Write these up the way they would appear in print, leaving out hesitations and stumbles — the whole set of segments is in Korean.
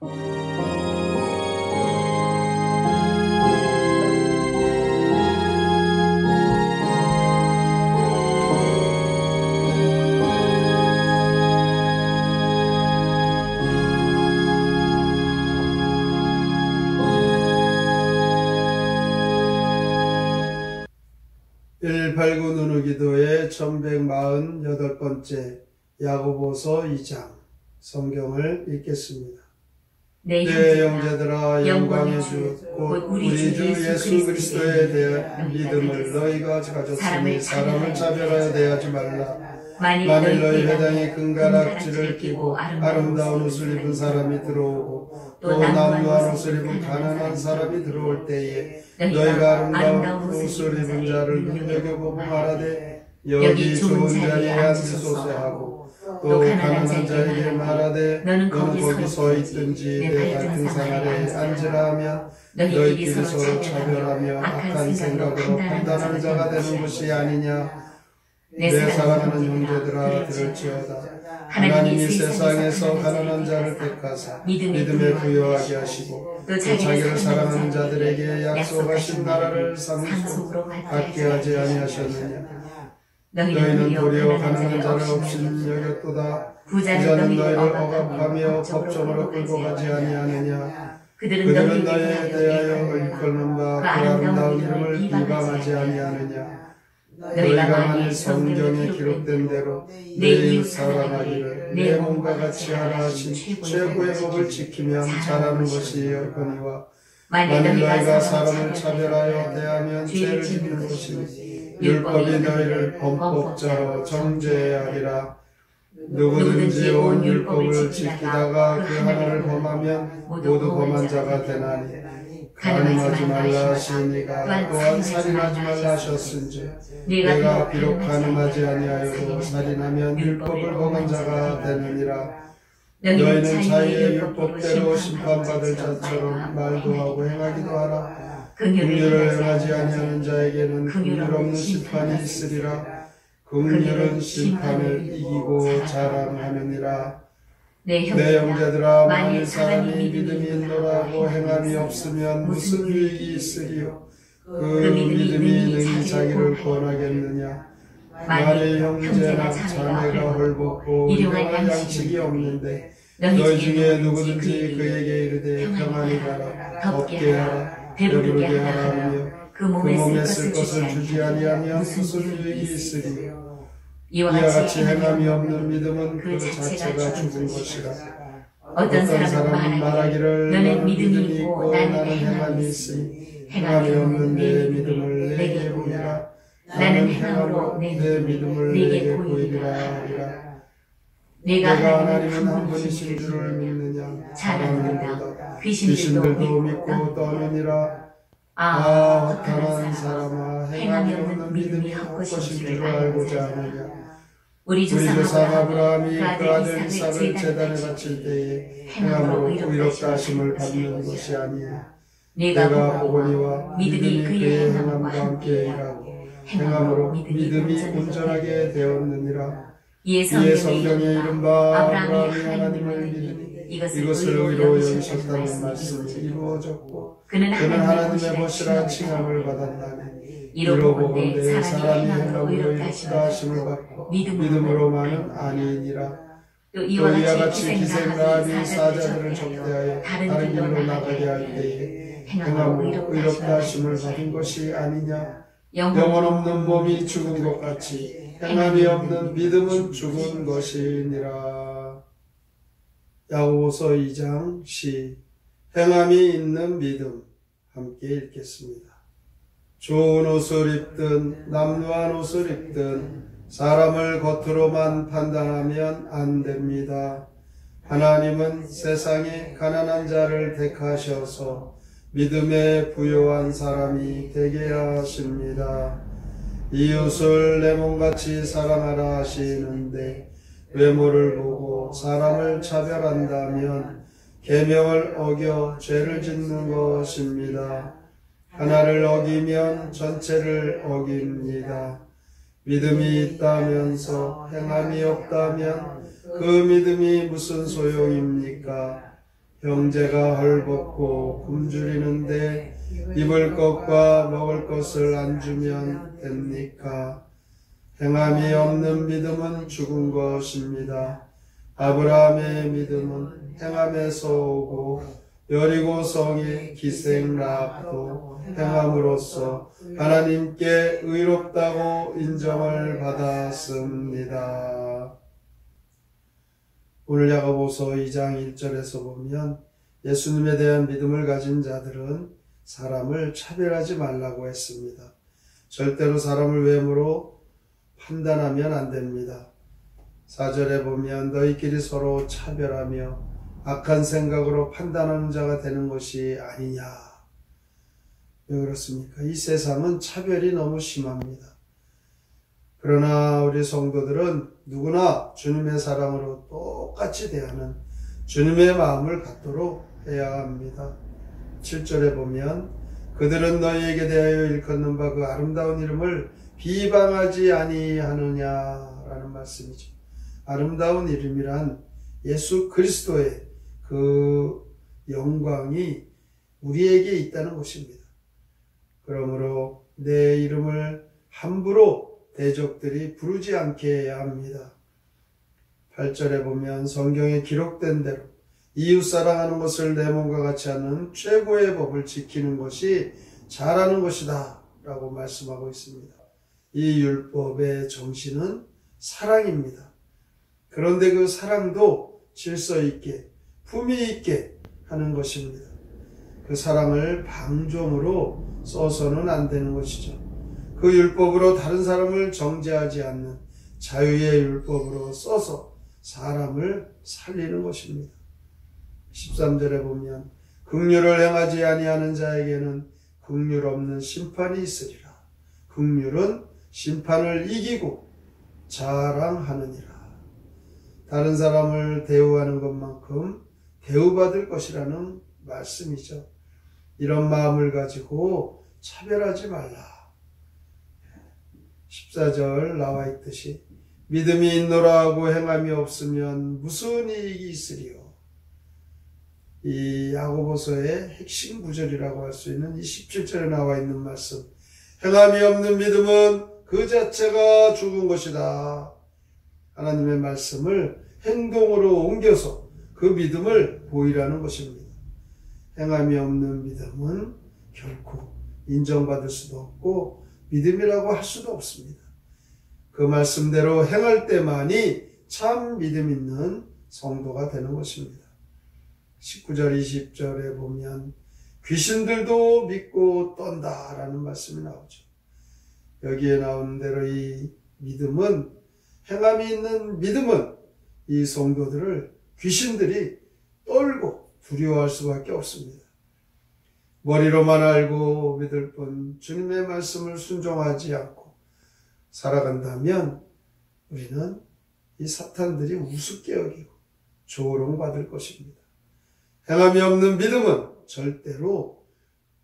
189 누누기도의 1148번째 야고보서 2장 성경을 읽겠습니다. 내 형제들아 영광의 주 곧 우리 주 예수 그리스도에 대한 믿음을 너희가 가졌으니 사람을 차별하여 대하지 말라. 만일 너희 회당에 금가락지를 끼고 아름다운 옷을 입은 사람이 들어오고 또 남루한 옷을 입은 가난한 사람이 들어올 때에 너희가 아름다운 옷을 입은 자를 눈여겨보고 말하되 여기 좋은 자리에 앉으소서 하고 또 가난한 자에게 말하되 너는 거기 서 있든지 내 발등상 아래에 앉으라 하면 너희끼리 서로 차별하며 악한 생각으로 판단하는 자가 되는 것이 아니냐. 내 사랑하는 형제들아 들을지어다. 하나님이 세상에서 가난한 자를 택하사 믿음에 부여하게 하시고 또 자기를 사랑하는 자들에게 약속하신 나라를 상속으로 받게 하지 아니하셨느냐. 너희는 도리어 가난한 자를 없인 여겼도다. 부자는 너희를 억압하며 법정으로 끌고 가지 아니하느냐. 그들은 너희에 대하여 일컫는 바 그 아름다운 이름을 비방하지 아니하느냐. 너희가 만일 성경에 기록된 대로 내 이웃 사랑하기를 내 몸과 같이 하라 하신 최고의 법을 지키면 잘하는 것이거니와 만일 너희가 사람을 차별하여 대하면 죄를 짓는 것이니 율법이 너희를 범법자로 정죄해야 하리라. 누구든지 온 율법을 지키다가 그 하나를 범하면 모두 범한 자가 되나니 간음하지 말라 하시니가 또한 살인하지 말라 하셨은지 내가 비록 간음하지 아니하여도 살인하면 율법을 범한 자가 되느니라. 너희는 자기의 율법대로 심판받을 자처럼 말도 하고 행하기도 하라. 긍휼을 행하지 아니하는 자에게는 긍휼 없는 심판이 있으리라. 긍휼은 심판을 이기고 자랑하느니라. 내 형제들아 만일 사람이 믿음이 있노라고 행함이 없으면 무슨 유익이 있으리요. 그 믿음이 능히 자기를 구원하겠느냐. 만일 형제나 자매가 헐벗고 일용할 양식이 없는데 너희 중에 누구든지 그에게 이르되 평안히 가라 덥게 하라 배부르게 하라 하며 그 몸에 쓸 것을 주지 아니하면 무슨 유익이 있으리요. 이와 같이 행함이 없는 믿음은 그 자체가 죽은 것이라. 어떤 사람은 말하기를 너는 믿음이 있고 나는 행함이 있으니 행함이 없는 내 믿음을 내게 보이라. 나는 행함으로 내 믿음을 내게 보이리라 하리라. 내가 하나님은 한 분이신 줄을 믿느냐. 잘 믿는다. 귀신들도 믿고 떠느니라. 허탄한 사람아 행함이 없는 믿음이 헛것인 줄 알고자 하느냐. 우리 조상 아브라함이 그 아들 이삭을 제단에 바칠 때에 행함으로 의롭다 하심을 받는 것이 아니야. 내가 보거니와 믿음이 그의 행함과 함께 일하고 행함으로 믿음이 온전하게 되었느니라. 이에 성경에 이른바 아브라함이 하나님을 믿으니 이것을 의로 여기셨다는 말씀이 이루어졌고 그는 하나님의 벗이라 칭함을 받았다네. 이로 보건대 사람이 행함으로 의롭다 하심을 받고 믿음으로만은 아니니라. 또 이와 같이 기생라합이 사자들을 접대하여 다른 길로 나가게 할 때에 행함으로 의롭다 하심을 받은 것이 아니냐. 영혼 없는 몸이 죽은 것 같이 행함이 없는 믿음은 죽은 것이니라. 야고보서 2장 시 행함이 있는 믿음 함께 읽겠습니다. 좋은 옷을 입든 남루한 옷을 입든 사람을 겉으로만 판단하면 안 됩니다. 하나님은 세상에 가난한 자를 택하셔서 믿음에 부요한 사람이 되게 하십니다. 이웃을 내 몸같이 사랑하라 하시는데 외모를 보고 사람을 차별한다면 계명을 어겨 죄를 짓는 것입니다. 하나를 어기면 전체를 어깁니다. 믿음이 있다면서 행함이 없다면 그 믿음이 무슨 소용입니까? 형제가 헐벗고 굶주리는데 입을 것과 먹을 것을 안 주면 됩니까? 행함이 없는 믿음은 죽은 것입니다. 아브라함의 믿음은 행함에서 오고 여리고성의 기생 라합도 행함으로써 하나님께 의롭다고 인정을 받았습니다. 오늘 야고보서 2장 1절에서 보면 예수님에 대한 믿음을 가진 자들은 사람을 차별하지 말라고 했습니다. 절대로 사람을 외모로 판단하면 안 됩니다. 4절에 보면 너희끼리 서로 차별하며 악한 생각으로 판단하는 자가 되는 것이 아니냐. 왜 그렇습니까? 이 세상은 차별이 너무 심합니다. 그러나 우리 성도들은 누구나 주님의 사랑으로 똑같이 대하는 주님의 마음을 갖도록 해야 합니다. 7절에 보면 그들은 너희에게 대하여 일컫는 바 그 아름다운 이름을 비방하지 아니하느냐라는 말씀이죠. 아름다운 이름이란 예수 그리스도의 그 영광이 우리에게 있다는 것입니다. 그러므로 내 이름을 함부로 대적들이 부르지 않게 해야 합니다. 8절에 보면 성경에 기록된 대로 이웃 사랑하는 것을 내 몸과 같이 하는 최고의 법을 지키는 것이 잘하는 것이다 라고 말씀하고 있습니다. 이 율법의 정신은 사랑입니다. 그런데 그 사랑도 질서 있게 품위 있게 하는 것입니다. 그 사랑을 방종으로 써서는 안 되는 것이죠. 그 율법으로 다른 사람을 정죄하지 않는 자유의 율법으로 써서 사람을 살리는 것입니다. 13절에 보면 긍휼을 행하지 아니하는 자에게는 긍휼 없는 심판이 있으리라. 긍휼은 심판을 이기고 자랑하느니라. 다른 사람을 대우하는 것만큼 대우받을 것이라는 말씀이죠. 이런 마음을 가지고 차별하지 말라. 14절 나와 있듯이 믿음이 있노라 하고 행함이 없으면 무슨 이익이 있으리요. 이 야고보서의 핵심 구절이라고 할 수 있는 이 17절에 나와 있는 말씀. 행함이 없는 믿음은 그 자체가 죽은 것이다. 하나님의 말씀을 행동으로 옮겨서 그 믿음을 보이라는 것입니다. 행함이 없는 믿음은 결코 인정받을 수도 없고 믿음이라고 할 수도 없습니다. 그 말씀대로 행할 때만이 참 믿음 있는 성도가 되는 것입니다. 19절 20절에 보면 귀신들도 믿고 떤다라는 말씀이 나오죠. 여기에 나오는 대로 이 믿음은, 행함이 있는 믿음은 이 성도들을 귀신들이 떨고 두려워할 수밖에 없습니다. 머리로만 알고 믿을 뿐 주님의 말씀을 순종하지 않고 살아간다면 우리는 이 사탄들이 우습게 여기고 조롱받을 것입니다. 행함이 없는 믿음은 절대로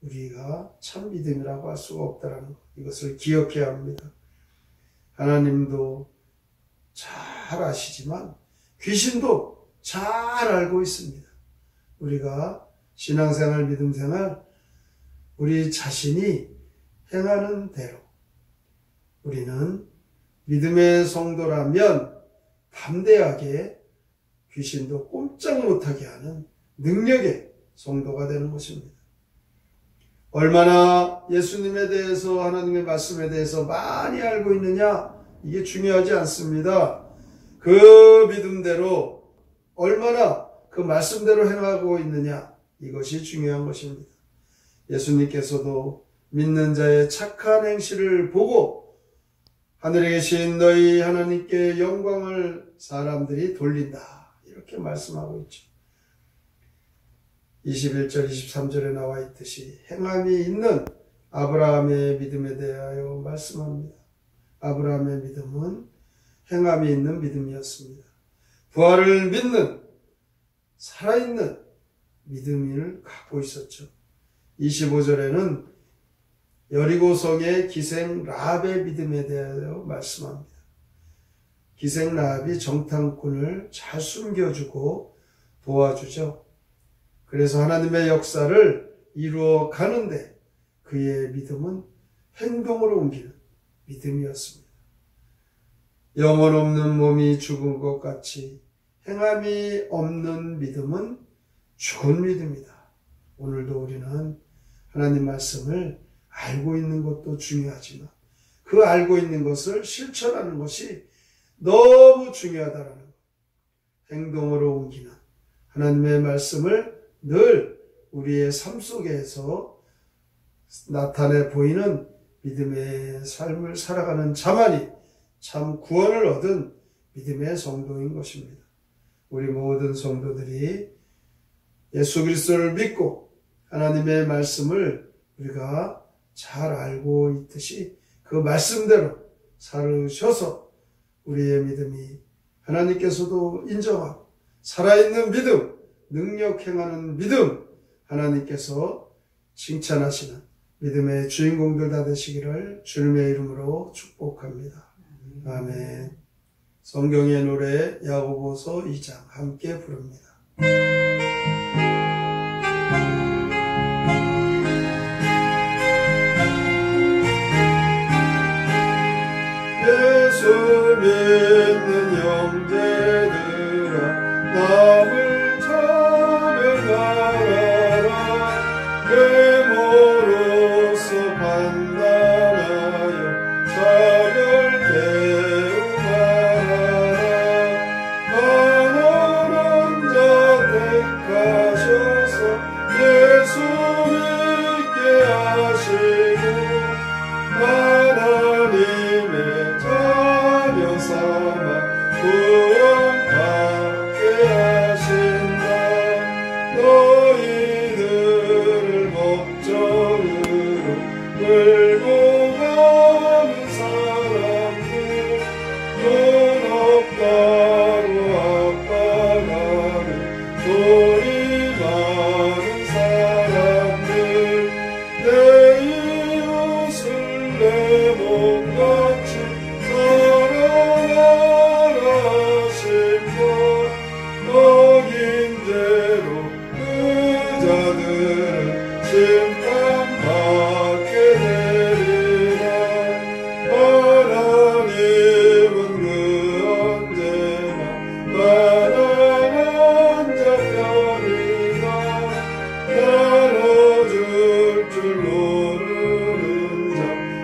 우리가 참 믿음이라고 할 수가 없다는 것, 이것을 기억해야 합니다. 하나님도 잘 아시지만 귀신도 잘 알고 있습니다. 우리가 신앙생활, 믿음생활, 우리 자신이 행하는 대로 우리는 믿음의 성도라면 담대하게 귀신도 꼼짝 못하게 하는 능력의 성도가 되는 것입니다. 얼마나 예수님에 대해서, 하나님의 말씀에 대해서 많이 알고 있느냐, 이게 중요하지 않습니다. 그 믿음대로 얼마나 그 말씀대로 행하고 있느냐, 이것이 중요한 것입니다. 예수님께서도 믿는 자의 착한 행실을 보고 하늘에 계신 너희 하나님께 영광을 사람들이 돌린다, 이렇게 말씀하고 있죠. 21절 23절에 나와 있듯이 행함이 있는 아브라함의 믿음에 대하여 말씀합니다. 아브라함의 믿음은 행함이 있는 믿음이었습니다. 부활을 믿는 살아있는 믿음을 갖고 있었죠. 25절에는 여리고성의 기생 라합의 믿음에 대하여 말씀합니다. 기생 라합이 정탐꾼을 잘 숨겨주고 도와주죠. 그래서 하나님의 역사를 이루어 가는데 그의 믿음은 행동으로 옮기는 믿음이었습니다. 영혼 없는 몸이 죽은 것 같이 행함이 없는 믿음은 죽은 믿음이다. 오늘도 우리는 하나님 말씀을 알고 있는 것도 중요하지만 그 알고 있는 것을 실천하는 것이 너무 중요하다라는 것. 행동으로 옮기는 하나님의 말씀을 늘 우리의 삶 속에서 나타내 보이는 믿음의 삶을 살아가는 자만이 참 구원을 얻은 믿음의 성도인 것입니다. 우리 모든 성도들이 예수 그리스도를 믿고 하나님의 말씀을 우리가 잘 알고 있듯이 그 말씀대로 살으셔서 우리의 믿음이 하나님께서도 인정하고 살아있는 믿음, 능력 행하는 믿음, 하나님께서 칭찬하시는 믿음의 주인공들 다 되시기를 주님의 이름으로 축복합니다. 아멘. 성경의 노래 야고보서 2장 함께 부릅니다. 예수 믿는 형제들아 남을 차별하라 외모로서 판단하여 차별 대우하라 가난한 자 택하셔서 예수 믿게 하시고 하나님의 자녀 삼아 구원받게 하신다. 너희들을 법정으로 끌고 가는 사람들 돈 없다고 압박하는 돈이 많은 사람들 내 이웃을 내 몸같이 사랑하라 하신다. 어긴 죄로 그 자들은 심판받게 되리라. 하나님은 그 언제나 가난한 자 편이다. 나눠줄 줄 모르는 자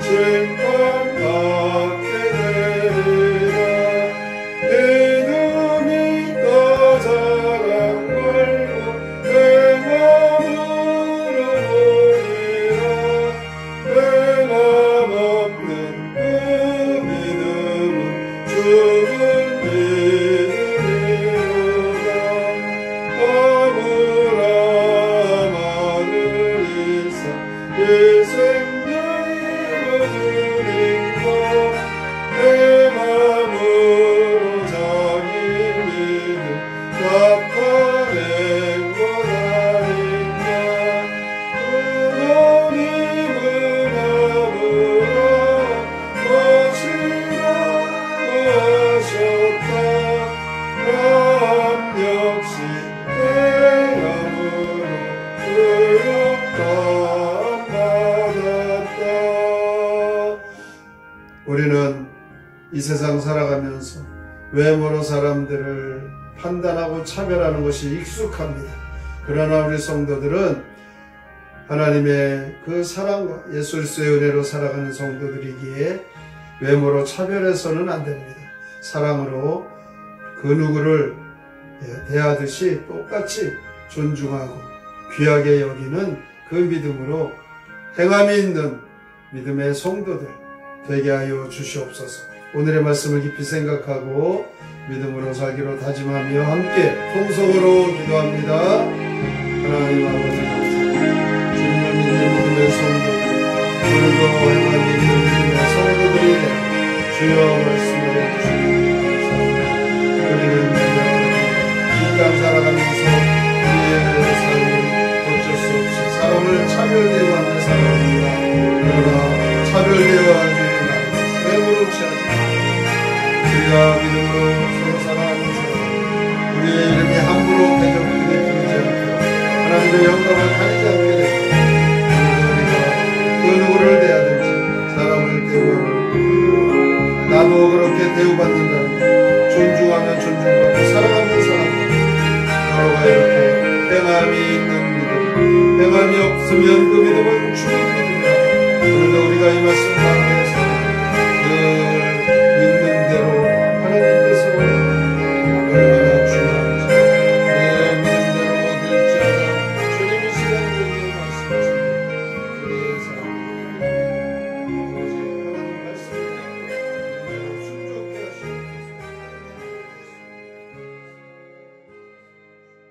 심판받게 되리라. 믿음이 더 자랑 말고 행함으로 보이라. 행함 없는 그 믿음은 죽은 믿음이로다. 아브라함 아들 이삭 일생대로 드린 것 행함으로 자기 믿음 나타낸 것 아니냐. 하나님은 아브라함 것이라고 하셨다. 아브라함 역시 행함으로 의롭다함 받았다. 우리는 이 세상 살아가면서 외모로 사람들을 판단하고 차별하는 것이 익숙합니다. 그러나 우리 성도들은 하나님의 그 사랑과 예수 그리스도의 은혜로 살아가는 성도들이기에 외모로 차별해서는 안 됩니다. 사랑으로 그 누구를 대하듯이 똑같이 존중하고 귀하게 여기는 그 믿음으로 행함이 있는 믿음의 성도들 되게 하여 주시옵소서. 오늘의 말씀을 깊이 생각하고 믿음으로 살기로 다짐하며 함께 통성으로 기도합니다. 하나님 아버지 감사합니다. 주님을 믿는 믿음의 성도들, 오늘도 행함이 있는 믿음의 성도들이 주여 말씀을 해주시옵소서. 우리는 이 땅 살아가면서 우리의 삶은 어쩔 수 없이 사람을 차별대우하는 사람입니다. 그러나 차별대우하지 외모로 취하지 우리가 믿음으로 서로 살아가면서 우리의 이름이 함부로 대적되게 부르지 않고 하나님의 영광을 가리지 않게 되고 오늘도 우리가 그 누구를 대하든지 사람을 대우하는 나도 그렇게 대우받는다는 존중하면 존중받고 사랑하면 사랑받고 서로가 이렇게 평안이 있는 믿음, 평안이 없으면 그 믿음은 죽은 믿음이라. 오늘도 우리가 이 말씀